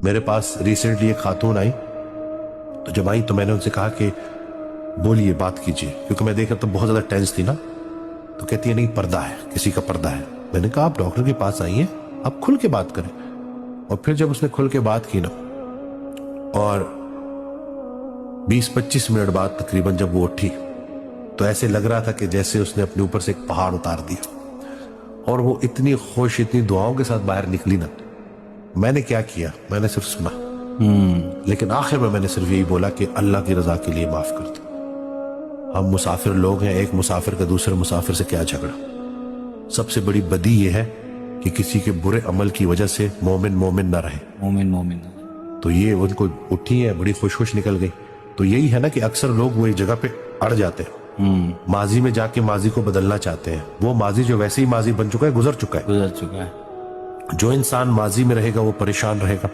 میرے پاس ریسنٹلی ایک خاتون آئی، تو جب آئی تو میں نے ان سے کہا کہ بولیے، بات کیجیے، کیونکہ میں دیکھ رہا تو بہت زیادہ ٹینس تھی نا. تو کہتی ہے نہیں، پردہ ہے، کسی کا پردہ ہے. میں نے کہا آپ ڈاکٹر کے پاس آئی ہیں، آپ کھل کے بات کریں. اور پھر جب اس نے کھل کے بات کی نا، اور 20-25 منٹ بعد تقریباً جب وہ اٹھی تو ایسے لگ رہا تھا کہ جیسے اس نے اپنے اوپر سے ایک پہاڑ اتار دیا. اور وہ اتنی خوش، اتنی دعاؤں کے ساتھ باہر نکلی نا. میں نے کیا کیا؟ میں نے صرف سنا، لیکن آخر میں نے صرف یہی بولا کہ اللہ کی رضا کے لیے معاف کر دو. ہم مسافر لوگ ہیں، ایک مسافر کا دوسرے مسافر سے کیا جھگڑا. سب سے بڑی بدی یہ ہے کہ کسی کے برے عمل کی وجہ سے مومن مومن نہ رہے. مومن تو یہ ان کو اٹھی ہے، بڑی خوش خوش نکل گئی. تو یہی ہے نا کہ اکثر لوگ وہ ایک جگہ پہ اڑ جاتے ہیں، ماضی میں جا کے ماضی کو بدلنا چاہتے ہیں. وہ ماضی جو ویسے ہی ماضی بن چکا ہے، گزر چکا ہے. گزر چکا ہے. جو انسان ماضی میں رہے گا وہ پریشان رہے گا.